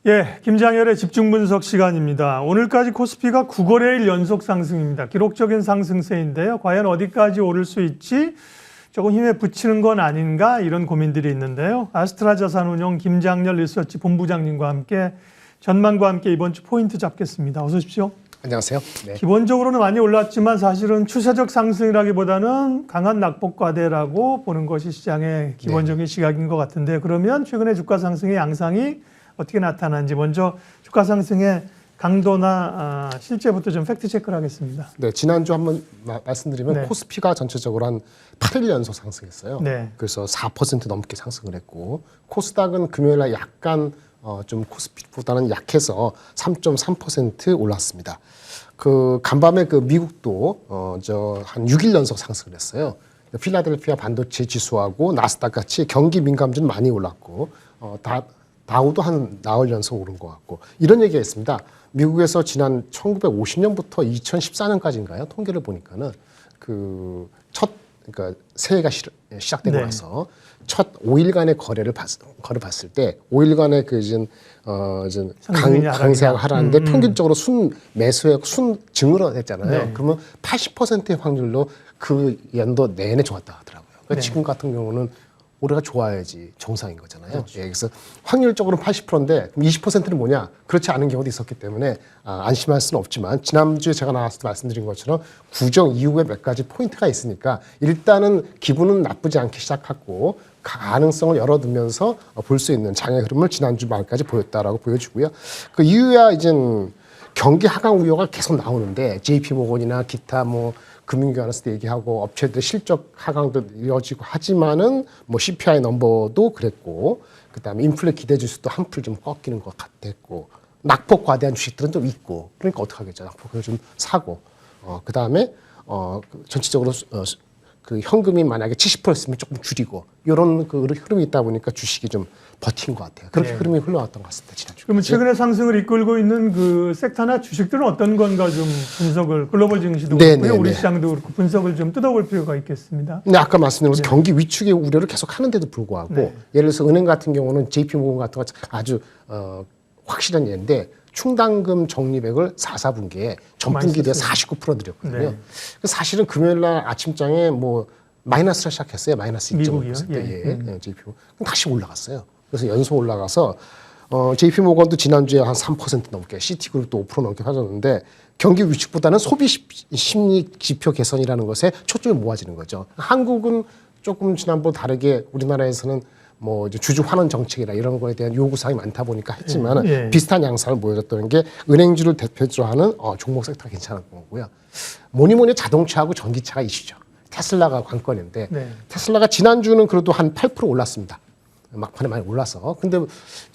예, 김장열의 집중 분석 시간입니다. 오늘까지 코스피가 9거래일 연속 상승입니다. 기록적인 상승세인데요. 과연 어디까지 오를 수 있지? 조금 힘에 붙이는 건 아닌가? 이런 고민들이 있는데요. 아스트라 자산운용 김장열 리서치 본부장님과 함께 전망과 함께 이번 주 포인트 잡겠습니다. 어서 오십시오. 안녕하세요. 네. 기본적으로는 많이 올랐지만 사실은 추세적 상승이라기보다는 강한 낙폭 과대라고 보는 것이 시장의 기본적인 시각인 것 같은데, 그러면 최근에 주가 상승의 양상이 어떻게 나타나는지 먼저 주가 상승의 강도나 실제부터 좀 팩트 체크를 하겠습니다. 네, 지난주 한번 말씀드리면 네. 코스피가 전체적으로 한 8일 연속 상승했어요. 네. 그래서 4% 넘게 상승을 했고, 코스닥은 금요일 날 약간 좀 코스피보다는 약해서 3.3% 올랐습니다. 그 간밤에 그 미국도 한 6일 연속 상승을 했어요. 필라델피아 반도체 지수하고 나스닥 같이 경기 민감주는 많이 올랐고, 다우도 한 나흘 연속 오른 것 같고, 이런 얘기가 있습니다. 미국에서 지난 1950년부터 2014년까지인가요? 통계를 보니까는 그러니까 새해가 시작되고 나서 첫 5일간의 거래를 봤을 때 5일간의 강세가 하라는데 평균적으로 순 매수액 순 증으로 했잖아요. 네. 그러면 80%의 확률로 그 연도 내내 좋았다 하더라고요. 그러니까 네. 지금 같은 경우는 올해가 좋아야지 정상인 거잖아요. 그렇죠. 예, 그래서 확률적으로 80%인데 20%는 뭐냐? 그렇지 않은 경우도 있었기 때문에 안심할 수는 없지만, 지난주에 제가 나왔을 때 말씀드린 것처럼 구정 이후에 몇 가지 포인트가 있으니까 일단은 기분은 나쁘지 않게 시작하고 가능성을 열어두면서 볼 수 있는 장의 흐름을 지난주 말까지 보였다라고 보여주고요. 그 이후야 이제 경기 하강 우려가 계속 나오는데, JP모건이나 기타 금융기관에서도 얘기하고 업체들의 실적 하강도 이어지고 하지만은 CPI 넘버도 그랬고, 그다음에 인플레 기대 지수도 한풀 좀 꺾이는 것 같았고, 낙폭 과대한 주식들은 좀 있고, 그러니까 어떡하겠죠. 낙폭을 좀 사고, 그다음에 전체적으로 그 현금이 만약에 70%였으면 조금 줄이고, 이런 그 흐름이 있다 보니까 주식이 좀 버틴 것 같아요. 그렇게 흐름이 흘러왔던 것 같습니다. 지난주. 그러면 최근에 상승을 이끌고 있는 그 섹터나 주식들은 어떤 건가 좀 분석을, 글로벌 증시도 그렇고요, 우리 시장도 그렇고 분석을 좀 뜯어볼 필요가 있겠습니다. 근데 아까 말씀드린 것처럼 경기 위축의 우려를 계속 하는데도 불구하고, 예를 들어서 은행 같은 경우는 JP모건 같은 거 아주 확실한 예인데, 충당금 적립액을 4분기에 전분기에 49% 드렸거든요. 사실은 금요일 날 아침장에 마이너스로 시작했어요. 마이너스 2.5%. JP모건. 다시 올라갔어요. 그래서 연속 올라가서 JP모건도 지난주에 한 3% 넘게, 시티그룹도 5% 넘게 빠졌는데, 경기 위축보다는 소비 심리 지표 개선이라는 것에 초점이 모아지는 거죠. 한국은 조금 지난번과 다르게 우리나라에서는 이제 주주 환원 정책이라 이런 거에 대한 요구사항이 많다 보니까 했지만, 비슷한 양상을 보여줬던 게 은행주를 대표적으로 하는 종목 섹터가 괜찮은 거고요. 뭐니 자동차하고 전기차가 이슈죠. 테슬라가 관건인데, 테슬라가 지난주는 그래도 한 8% 올랐습니다. 막판에 많이 올라서. 근데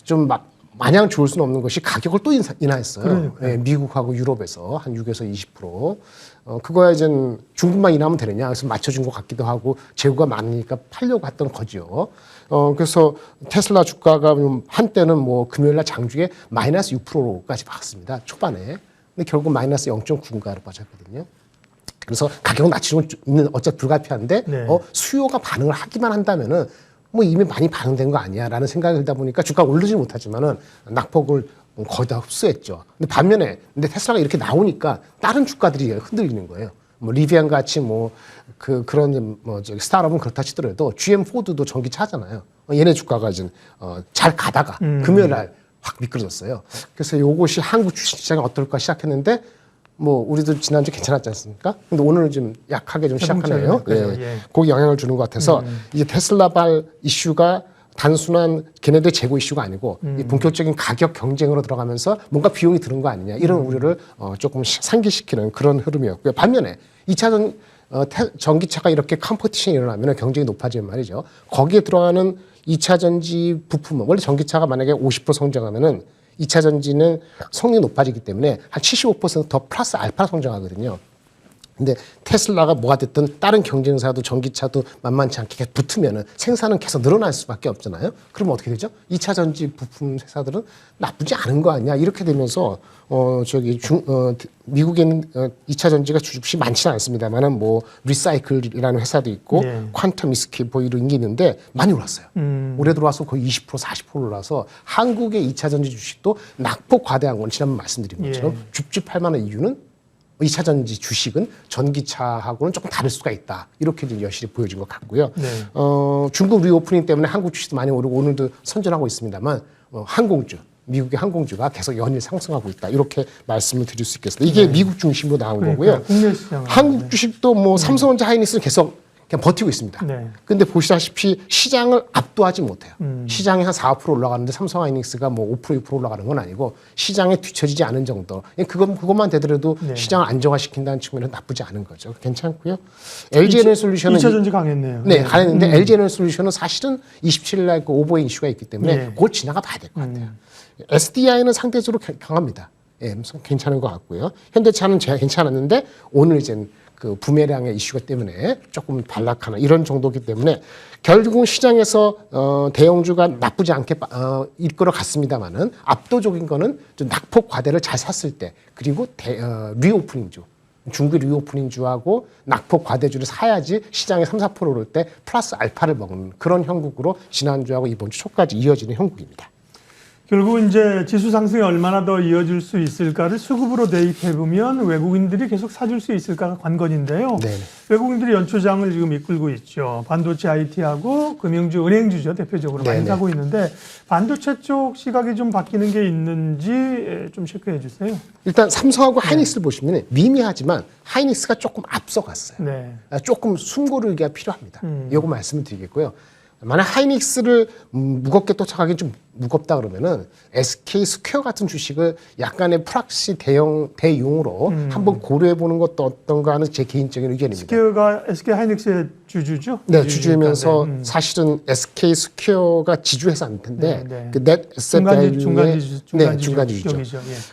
좀 마냥 좋을 수는 없는 것이 가격을 또 인하했어요. 미국하고 유럽에서 한 6에서 20%. 그거야 이제 중국만 인하면 되느냐. 그래서 맞춰준 것 같기도 하고, 재고가 많으니까 팔려고 했던 거죠. 그래서 테슬라 주가가 한때는 금요일날 장중에 마이너스 6%까지 봤습니다. 초반에. 근데 결국 마이너스 0.9인가로 빠졌거든요. 그래서 가격을 낮추는 건 어차피 불가피한데, 수요가 반응을 하기만 한다면은 이미 많이 반응된 거 아니야라는 생각이 들다 보니까 주가가 오르지 못하지만은 낙폭을 거의 다 흡수했죠. 근데 반면에 테슬라가 이렇게 나오니까 다른 주가들이 흔들리는 거예요. 리비안 같이 그런 스타트업은 그렇다 치더라도 GM 포드도 전기차잖아요. 얘네 주가가 이제 잘 가다가 금요일 날 확 미끄러졌어요. 그래서 이것이 한국 주식시장이 어떨까 시작했는데, 우리도 지난주 괜찮았지 않습니까? 근데 오늘은 좀 약하게 좀 시작하네요. 거기 영향을 주는 것 같아서, 이제 테슬라발 이슈가 단순한 걔네들 재고 이슈가 아니고, 이 본격적인 가격 경쟁으로 들어가면서 뭔가 비용이 드는 거 아니냐, 이런 우려를 조금 상기시키는 그런 흐름이었고요. 반면에 2차 전기차가 이렇게 컴피티션이 일어나면 경쟁이 높아지면 말이죠. 거기에 들어가는 2차 전지 부품은, 원래 전기차가 만약에 50% 성장하면은 2차 전지는 성능이 높아지기 때문에 한 75% 더 플러스 알파 성장하거든요. 근데 테슬라가 뭐가 됐든 다른 경쟁사도 전기차도 만만치 않게 계속 붙으면은 생산은 계속 늘어날 수밖에 없잖아요. 그러면 어떻게 되죠? 2차 전지 부품 회사들은 나쁘지 않은 거 아니야? 이렇게 되면서 미국에는 2차 전지가 주식이 많지는 않습니다만은 뭐 리사이클이라는 회사도 있고 퀀텀 이스케이프 뭐 이런 게 있는데 많이 올랐어요. 올해 들어와서 거의 20% 40% 올라서 한국의 2차 전지 주식도 낙폭 과대한 건 지난번 말씀드린 것처럼 줍줍할 만한 이유는 2차 전지 주식은 전기차하고는 조금 다를 수가 있다. 이렇게 이제 여실히 보여진 것 같고요. 중국 리오프닝 때문에 한국 주식도 많이 오르고 오늘도 선전하고 있습니다만 항공주, 미국의 항공주가 계속 연일 상승하고 있다. 이렇게 말씀을 드릴 수 있겠습니다. 이게 미국 중심으로 나온 거고요. 국내 시장 한국 주식도 뭐 삼성전자, 하이닉스는 계속 그냥 버티고 있습니다. 근데 보시다시피 시장을 압도하지 못해요. 시장이 한 4% 올라가는데 삼성 하이닉스가 뭐 5% 6% 올라가는 건 아니고 시장에 뒤처지지 않은 정도. 그것만 되더라도 시장을 안정화시킨다는 측면은 나쁘지 않은 거죠. 괜찮고요. LG에너지솔루션은 2차 전지 강했네요. 네, 강했는데 LG에너지솔루션은 사실은 27일 날 그 오버웨이 이슈가 있기 때문에 그걸 지나가 봐야 될 것 같아요. SDI는 상대적으로 강합니다. 예, 괜찮은 것 같고요. 현대차는 제가 괜찮았는데 오늘 이제 그 부메랑의 이슈가 때문에 조금 반락하는 이런 정도이기 때문에 결국은 시장에서 대형주가 나쁘지 않게 이끌어 갔습니다만은 압도적인 거는 좀 낙폭 과대를 잘 샀을 때 그리고 리오프닝주 중국 리오프닝주하고 낙폭 과대주를 사야지 시장에 3, 4% 오를 때 플러스 알파를 먹는 그런 형국으로 지난주하고 이번 주 초까지 이어지는 형국입니다. 결국 이제 지수 상승이 얼마나 더 이어질 수 있을까를 수급으로 대입해 보면 외국인들이 계속 사줄 수 있을까가 관건인데요. 네네. 외국인들이 연초장을 지금 이끌고 있죠. 반도체 IT하고 금융주, 은행주죠. 대표적으로 많이 네네. 사고 있는데 반도체 쪽 시각이 좀 바뀌는 게 있는지 좀 체크해 주세요. 일단 삼성하고 하이닉스를 보시면 미미하지만 하이닉스가 조금 앞서갔어요. 네. 조금 숨고르기가 필요합니다. 이거 말씀을 드리겠고요. 만약 하이닉스를 무겁게 쫓아가긴 좀 무겁다 그러면은 SK 스퀘어 같은 주식을 약간의 프락시 대용으로 한번 고려해 보는 것도 어떤가 하는 제 개인적인 의견입니다. 스퀘어가 SK 하이닉스의 주주죠? 네, 주주이면서 사실은 SK 스퀘어가 지주회사일 텐데 그 넷 에셋 밸류의 중간지주죠.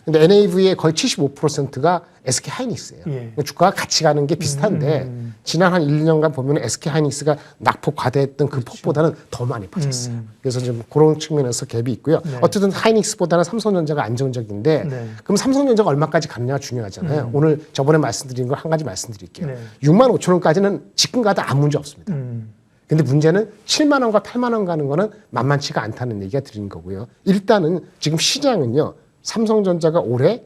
근데 NAV의 거의 75%가 SK 하이닉스예요. 주가가 같이 가는 게 비슷한데 지난 한 1, 2년간 보면 SK 하이닉스가 낙폭 과대했던 그 폭보다는 더 많이 빠졌어요. 그래서 좀 그런 측면에서 갭이 있고요. 어쨌든 하이닉스보다는 삼성전자가 안정적인데 그럼 삼성전자가 얼마까지 갔냐 중요하잖아요. 오늘 저번에 말씀드린 걸 한 가지 말씀드릴게요. 6만 5천 원까지는 지금 가도 아무 문제 없습니다. 근데 문제는 7만 원과 8만 원 가는 거는 만만치가 않다는 얘기가 드리는 거고요. 일단은 지금 시장은요. 삼성전자가 올해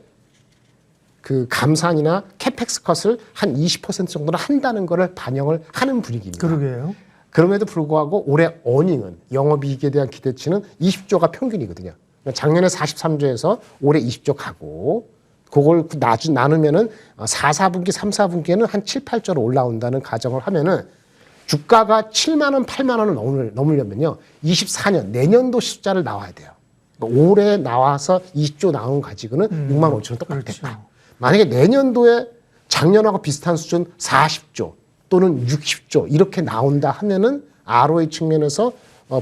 그 감산이나 캐펙스 컷을 한 20% 정도는 한다는 거를 반영을 하는 분위기입니다. 그러게요. 그럼에도 불구하고 올해 어닝은 영업이익에 대한 기대치는 20조가 평균이거든요. 작년에 43조에서 올해 20조 가고 그걸 나누면은 4, 4분기, 3, 4분기에는 한 7, 8조로 올라온다는 가정을 하면은 주가가 7만 원, 8만 원을 넘으려면요. 24년 내년도 숫자를 나와야 돼요. 그러니까 올해 나와서 20조 나온 가지고는 6만 5천 원 똑같겠다. 그렇죠. 만약에 내년도에 작년하고 비슷한 수준 40조 또는 60조 이렇게 나온다 하면은 ROE 측면에서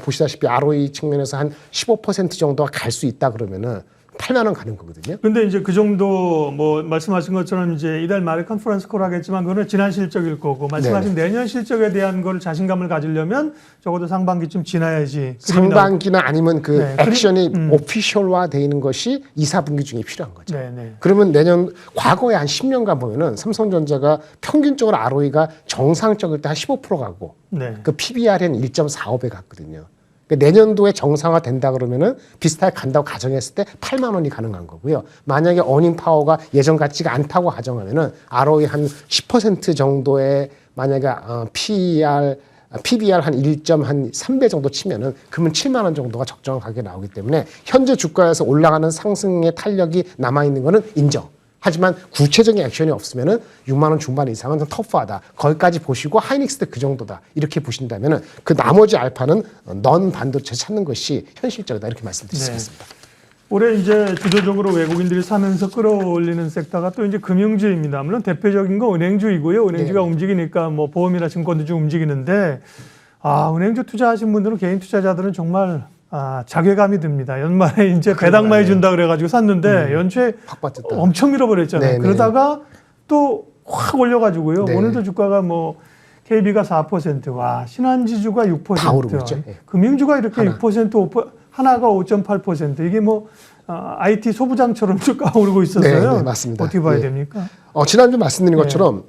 보시다시피 ROE 측면에서 한 15% 정도가 갈 수 있다 그러면은 8만 원 가는 거거든요. 근데 이제 그 정도 뭐 말씀하신 것처럼 이제 이달 말에 컨퍼런스 콜 하겠지만 그거는 지난 실적일 거고 말씀하신 내년 실적에 대한 걸 자신감을 가지려면 적어도 상반기쯤 지나야지. 상반기나 아니면 그 액션이 오피셜화 돼 있는 것이 2, 4분기 중에 필요한 거죠. 그러면 내년 과거에 한 10년간 보면은 삼성전자가 평균적으로 ROE가 정상적일 때 한 15% 가고 그 PBR은 1.45배 갔거든요. 내년도에 정상화 된다 그러면은 비슷하게 간다고 가정했을 때 8만 원이 가능한 거고요. 만약에 어닝 파워가 예전 같지가 않다고 가정하면은 ROE 한 10% 정도의 만약에 PBR 한 1.3배 정도 치면은 그러면 7만 원 정도가 적정한 가격에 나오기 때문에 현재 주가에서 올라가는 상승의 탄력이 남아 있는 거는 인정. 하지만 구체적인 액션이 없으면은 6만 원 중반 이상은 좀 터프하다. 거기까지 보시고 하이닉스 때 그 정도다. 이렇게 보신다면은 그 나머지 알파는 넌 반도체 찾는 것이 현실적이다. 이렇게 말씀드릴 수 있습니다. 올해 이제 주도적으로 외국인들이 사면서 끌어올리는 섹터가 또 이제 금융주입니다. 물론 대표적인 건 은행주이고요. 은행주가 움직이니까 뭐 보험이나 증권도 좀 움직이는데 은행주 투자하신 분들은 개인 투자자들은 정말 자괴감이 듭니다. 연말에 이제 배당 많이 준다 그래가지고 샀는데 연초에 엄청 밀어버렸잖아요. 그러다가 또 확 올려가지고요. 네. 오늘도 주가가 뭐 KB가 4%와 신한지주가 6%, 다 오르고 있죠. 예. 금융주가 이렇게 6%, 하나가 5.8%. 이게 뭐 IT 소부장처럼 주가 오르고 있어서요. 네, 맞습니다. 어떻게 봐야 예. 됩니까? 지난주 말씀드린 것처럼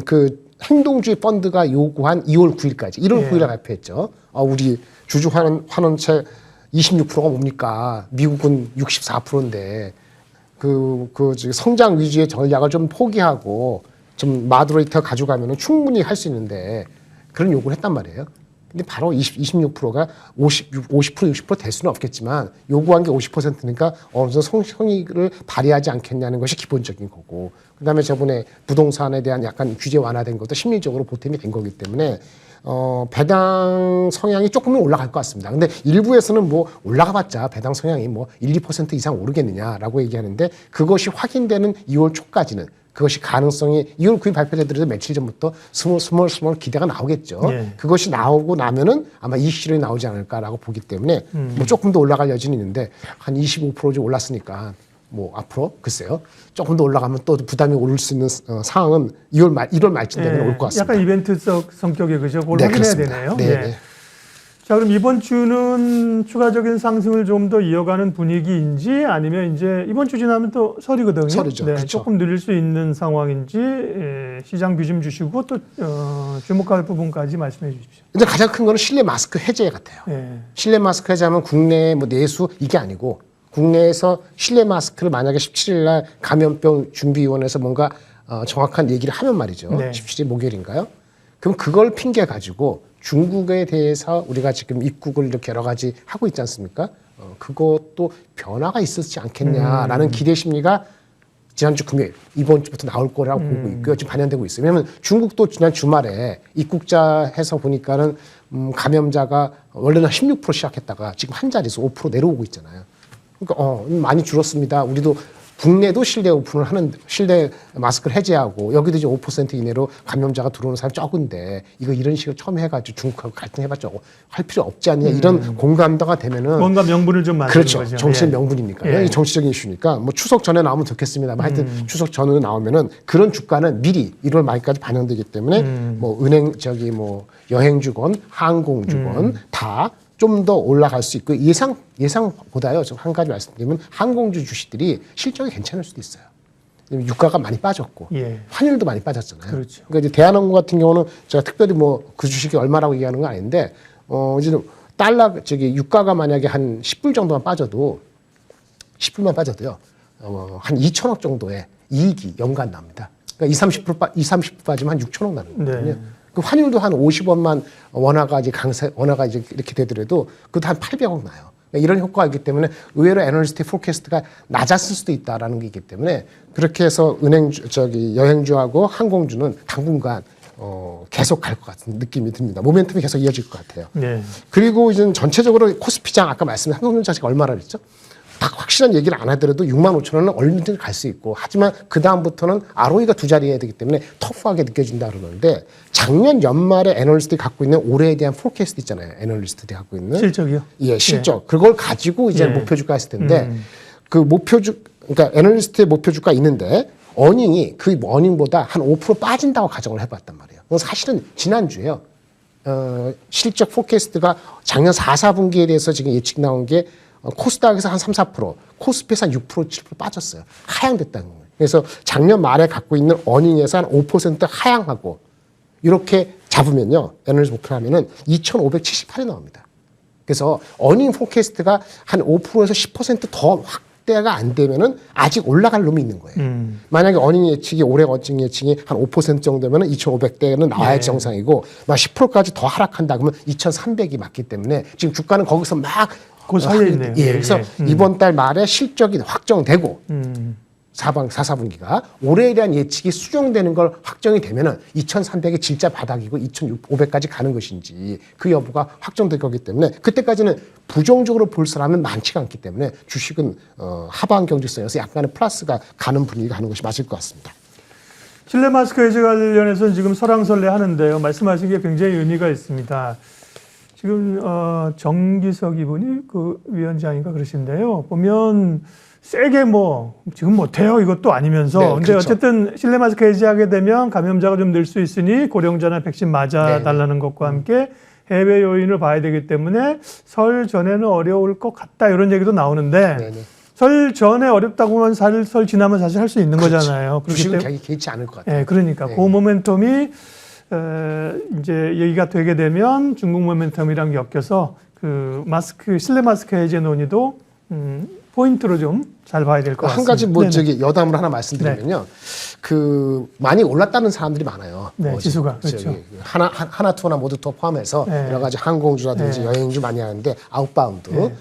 그 행동주의 펀드가 요구한 2월 9일까지 1월 9일에 발표했죠. 우리 주주 환원채 26%가 뭡니까? 미국은 64%인데 성장 위주의 전략을 좀 포기하고 좀 마드레이터 가져가면은 충분히 할 수 있는데 그런 요구를 했단 말이에요. 근데 바로 26%가 50%, 60% 될 수는 없겠지만 요구한 게 50%니까 어느 정도 성의를 발휘하지 않겠냐는 것이 기본적인 거고, 그다음에 저번에 부동산에 대한 약간 규제 완화된 것도 심리적으로 보탬이 된 거기 때문에 배당 성향이 조금은 올라갈 것 같습니다. 근데 일부에서는 뭐 올라가봤자 배당 성향이 뭐 1, 2% 이상 오르겠느냐라고 얘기하는데 그것이 확인되는 2월 초까지는 그것이 가능성이 2월 9일 발표되더라도 며칠 전부터 스몰 기대가 나오겠죠. 예. 그것이 나오고 나면은 아마 이 시즌에 나오지 않을까라고 보기 때문에 뭐 조금 더 올라갈 여지는 있는데 한 25% 좀 올랐으니까 뭐 앞으로 글쎄요. 조금 더 올라가면 또 부담이 오를 수 있는 상황은 1월 말쯤 되면 올 것 같습니다. 약간 이벤트적 성격의 그죠? 그걸 네, 확인해야 그렇습니다. 되네요. 네, 예. 네. 자, 그럼 이번 주는 추가적인 상승을 좀 더 이어가는 분위기인지 아니면 이제 이번 주 지나면 또 설이거든요. 설이죠. 네, 그렇죠. 조금 늘릴 수 있는 상황인지 시장 뷰 좀 주시고 또 주목할 부분까지 말씀해 주십시오. 근데 가장 큰 거는 실내 마스크 해제 같아요. 예. 실내 마스크 해제하면 국내 뭐 내수 이게 아니고 국내에서 실내 마스크를 만약에 17일 날 감염병 준비위원회에서 뭔가 정확한 얘기를 하면 말이죠. 네. 17일 목요일인가요? 그럼 그걸 핑계 가지고 중국에 대해서 우리가 지금 입국을 이렇게 여러 가지 하고 있지 않습니까? 그것도 변화가 있었지 않겠냐라는 기대 심리가 지난주 금요일, 이번 주부터 나올 거라고 보고 있고요. 지금 반영되고 있어요. 왜냐하면 중국도 지난 주말에 입국자 해서 보니까는 감염자가 원래는 16% 시작했다가 지금 한 자릿수 5% 내려오고 있잖아요. 그러니까 많이 줄었습니다. 우리도 국내도 실내 오픈을 하는 실내 마스크를 해제하고 여기도 이제 5% 이내로 감염자가 들어오는 사람이 적은데 이거 이런 식으로 처음 해가지고 중국하고 갈등해봤자 할 필요 없지 않냐 이런 공감대가 되면은 뭔가 명분을 좀 만드는 그렇죠. 거죠. 정치의 예. 명분이니까 예. 정치적인 이슈니까 뭐 추석 전에 나오면 좋겠습니다. 하여튼 추석 전에 나오면은 그런 주가는 미리 1월 말까지 반영되기 때문에 뭐 은행 뭐 여행주건 항공주건 다 좀 더 올라갈 수 있고 예상보다요. 좀 한 가지 말씀드리면 항공주 주식들이 실적이 괜찮을 수도 있어요. 유가가 많이 빠졌고 예. 환율도 많이 빠졌잖아요. 그렇죠. 그러니까 이제 대한항공 같은 경우는 제가 특별히 뭐 그 주식이 얼마라고 얘기하는 건 아닌데 이제 유가가 만약에 한 10불 정도만 빠져도 10불만 빠져도요. 한 2천억 정도의 이익이 연간 납니다. 그러니까 30% 빠지면 한 6천억 나는 거거든요. 네. 그 환율도 한 50원만 원화가 이제 이렇게 되더라도 그것도 한 800억 나요. 그러니까 이런 효과가 있기 때문에 의외로 애널리스트의 포캐스트가 낮았을 수도 있다라는 게 있기 때문에 그렇게 해서 여행주하고 항공주는 당분간 계속 갈 것 같은 느낌이 듭니다. 모멘텀이 계속 이어질 것 같아요. 네. 그리고 이제 전체적으로 코스피장 아까 말씀드린 한국전자가 얼마나 그랬죠? 딱 확실한 얘기를 안 하더라도 6만 5천 원은 얼마든지 갈 수 있고 하지만 그 다음부터는 ROE가 두 자리 해야 되기 때문에 터프하게 느껴진다 그러는데 작년 연말에 애널리스트들이 갖고 있는 올해에 대한 포캐스트 있잖아요. 애널리스트들이 갖고 있는 실적이요? 예, 실적. 그걸 가지고 이제 예. 목표 주가 했을 텐데 그러니까 애널리스트의 목표 주가 있는데 어닝이 그 어닝보다 한 5% 빠진다고 가정을 해봤단 말이에요. 그건 사실은 지난주에요. 실적 포캐스트가 작년 4, 4분기에 대해서 지금 예측 나온 게 코스닥에서 한 3, 4%, 코스피에서 한 6%, 7% 빠졌어요. 하향됐다는 거예요. 그래서 작년 말에 갖고 있는 어닝에서 한 5% 하향하고 이렇게 잡으면요. 애널리스트 목표를 하면은 2,578이 나옵니다. 그래서 어닝 포캐스트가 한 5%에서 10% 더 확대가 안 되면은 아직 올라갈 놈이 있는 거예요. 만약에 어닝 예측이 올해 어닝 예측이 한 5% 정도면은 2,500대는 나와야지 정상이고 막 10%까지 더 하락한다 그러면 2,300이 맞기 때문에 지금 주가는 거기서 막 그 사이에 있네요. 예, 그래서 이번 달 말에 실적이 확정되고 4분기가 올해에 대한 예측이 수정되는 걸 확정이 되면은 2,300이 진짜 바닥이고 2,500까지 가는 것인지 그 여부가 확정될 거기 때문에 그때까지는 부정적으로 볼 사람은 많지가 않기 때문에 주식은 하방 경직성에서 약간의 플러스가 가는 분위기가 하는 것이 맞을 것 같습니다. 실내 마스크 해제 관련해서는 지금 설왕설래 하는데요. 말씀하신 게 굉장히 의미가 있습니다. 지금 정기석 이분이 그 위원장인가 그러신데요. 보면 세게 뭐 지금 못해요 이것도 아니면서 네, 근데 그렇죠. 어쨌든 실내 마스크 해제하게 되면 감염자가 좀 늘 수 있으니 고령자나 백신 맞아달라는 것과 함께 해외 요인을 봐야 되기 때문에 설 전에는 어려울 것 같다 이런 얘기도 나오는데 네네. 설 전에 어렵다고 하면 설 지나면 사실 할 수 있는 거잖아요. 그렇기 주식은 때문에 개의치 않을 것 같아요. 예, 그러니까 네. 그 모멘텀이 이제 얘기가 되게 되면 중국 모멘텀이랑 엮여서 그 마스크 실내 마스크 해제 논의도 포인트로 좀 잘 봐야 될 것 같습니다. 한 가지 뭐 네네. 저기 여담을 하나 말씀드리면요. 그 많이 올랐다는 사람들이 많아요. 네, 지수가. 저기 그렇죠. 하나 투어나 모두 투어 포함해서 네. 여러 가지 항공주라든지 네. 여행주 많이 하는데 아웃바운드 네.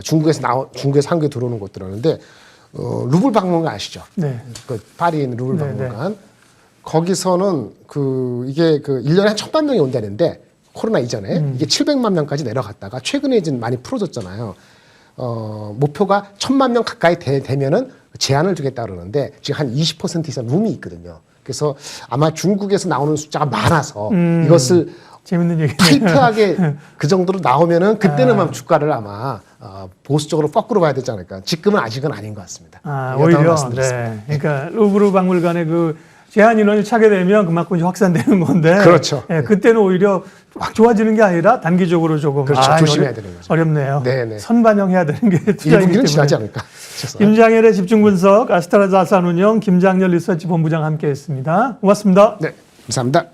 중국에서 한국에 들어오는 곳들 하는데 루블 박물관 아시죠? 네. 그 파리에 있는 루블 네, 박물관 거기서는 이게 1년에 한 1,000만 명이 온다는데 코로나 이전에 이게 700만 명까지 내려갔다가 최근에 이제 많이 풀어졌잖아요. 목표가 1,000만 명 가까이 되면은 제한을 두겠다 그러는데 지금 한 20% 이상 룸이 있거든요. 그래서 아마 중국에서 나오는 숫자가 많아서 이것을 재밌는 얘기네요. 타이트하게 그 정도로 나오면은 그때는 아마 주가를 아마 보수적으로 거꾸로 봐야 되지 않을까. 지금은 아직은 아닌 것 같습니다. 오히려 네. 그러니까 루브르 박물관에 그 제한 인원이 차게 되면 그만큼 이제 확산되는 건데. 그렇죠. 예, 그때는 오히려 확 좋아지는 게 아니라 단기적으로 조금 그렇죠. 조심해야 되는 거죠. 어렵네요. 네네. 선반영해야 되는 게 투자이기 1분기는 때문에. 지나지 않을까. 싶어서. 김장열의 집중 분석 아스트라 자산운용 김장열 리서치 본부장 함께했습니다. 고맙습니다. 네, 감사합니다.